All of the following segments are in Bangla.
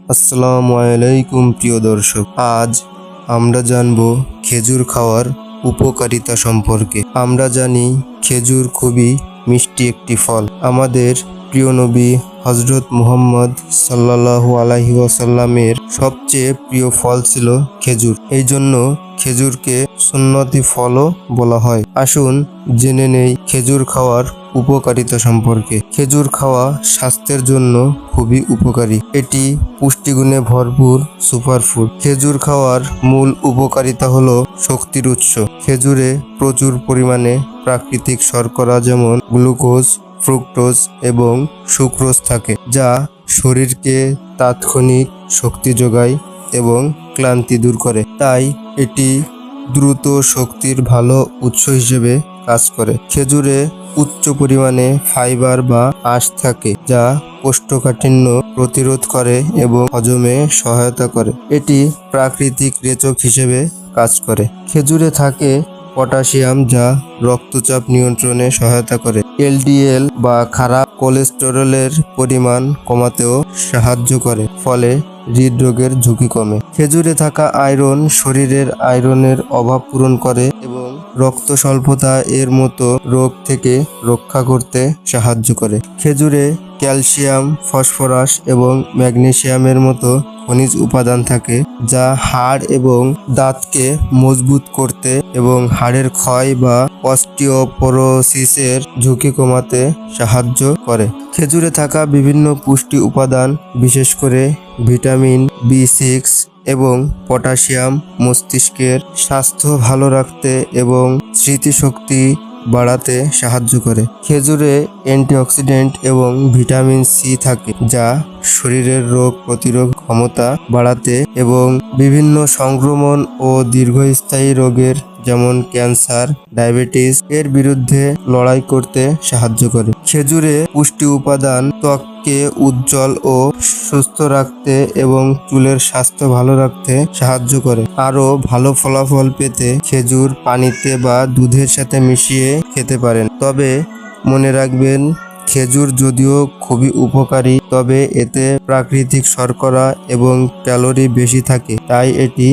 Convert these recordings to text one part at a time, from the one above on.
আসসালামু আলাইকুম প্রিয় দর্শক, আজ আমরা জানব খেজুর খাওয়ার উপকারিতা সম্পর্কে। আমরা জানি খেজুর খুবই মিষ্টি একটি ফল। আমাদের প্রিয় নবী হযরত মুহাম্মদ সাল্লাল্লাহু আলাইহি ওয়াসাল্লামের সবচেয়ে প্রিয় ফল ছিল খেজুর। এই জন্য খেজুরকে সুন্নতি ফলও বলা হয়। আসুন জেনে নেই খেজুর খাওয়ার উপকারিতা সম্পর্কে। খেজুর খাওয়া স্বাস্থ্যের জন্য খুবই উপকারী। এটি পুষ্টিগুণে ভরপুর সুপারফুড। খেজুর খাওয়ার মূল উপকারিতা হলো শক্তির উৎস। খেজুরে প্রচুর পরিমাণে প্রাকৃতিক শর্করা যেমন গ্লুকোজ, ফ্রুক্টোজ এবং সুক্রোজ থাকে, যা শরীরকে তাৎক্ষণিক শক্তি যোগায় এবং ক্লান্তি দূর করে। তাই এটি দ্রুত শক্তির ভালো উৎস হিসেবে কাজ করে। খেজুরে উচ্চ পরিমাণে ফাইবার বা আঁশ থাকে, যা কোষ্ঠকাঠিন্য প্রতিরোধ করে এবং হজমে সহায়তা করে। এটি প্রাকৃতিক রেচক হিসেবে কাজ করে। খেজুরে থাকে পটাশিয়াম, যা রক্তচাপ নিয়ন্ত্রণে সহায়তা করে। এলডিএল বা খারাপ কোলেস্টেরলের পরিমাণ কমাতেও সাহায্য করে, ফলে হৃদরোগের ঝুঁকি কমে। খেজুরে থাকা আয়রন শরীরের আয়রনের অভাব পূরণ করে এবং রক্ত স্বল্পতা এর মতো রোগ থেকে রক্ষা করতে সাহায্য করে। খেজুরে ক্যালসিয়াম, ফসফরাস এবং ম্যাগনেসিয়ামের মতো খনিজ উপাদান থাকে, যা হাড় এবং দাঁতকে মজবুত করতে এবং হাড়ের ক্ষয় বা অস্টিওপোরোসিসের ঝুঁকি কমাতে সাহায্য করে। খেজুরে থাকা বিভিন্ন পুষ্টি উপাদান, বিশেষ করে ভিটামিন বি6 এবং পটাশিয়াম, মস্তিষ্কের স্বাস্থ্য ভালো রাখতে এবং স্মৃতিশক্তি বাড়াতে সাহায্য করে। খেজুরে অ্যান্টিঅক্সিডেন্ট এবং ভিটামিন সি থাকে, যা শরীরের রোগ প্রতিরোধ ক্ষমতা বাড়াতে এবং বিভিন্ন সংক্রমণ ও দীর্ঘস্থায়ী রোগের যেমন ক্যান্সার, ডায়াবেটিস এর বিরুদ্ধে লড়াই করতে সাহায্য করে। খেজুরে পুষ্টি উপাদান ত্বককে উজ্জ্বল ও সুস্থ রাখতে এবং চুলের স্বাস্থ্য ভালো রাখতে সাহায্য করে। আরও ভালো ফলাফল পেতে খেজুর পানিতে বা দুধের সাথে মিশিয়ে খেতে পারেন। তবে মনে রাখবেন, খেজুর যদিও খুবই উপকারী, তবে এতে প্রাকৃতিক শর্করা এবং ক্যালোরি বেশি থাকে, তাই এটি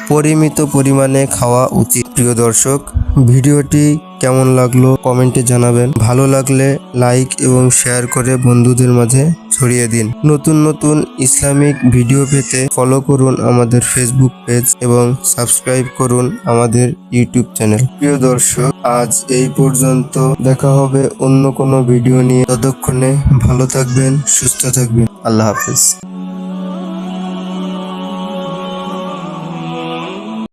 পরিমিত পরিমাণে খাওয়া উচিত। প্রিয় দর্শক, ভিডিওটি কেমন লাগলো কমেন্টে জানাবেন। ভালো লাগলে লাইক এবং শেয়ার করে বন্ধুদের মাঝে ছড়িয়ে দিন। নতুন নতুন ইসলামিক ভিডিও পেতে ফলো করুন আমাদের ফেসবুক পেজ এবং সাবস্ক্রাইব করুন আমাদের ইউটিউব চ্যানেল। প্রিয় দর্শক, আজ এই পর্যন্ত। দেখা হবে অন্য কোনো ভিডিও নিয়ে। ততক্ষণে ভালো থাকবেন, সুস্থ থাকবেন। আল্লাহ হাফেজ।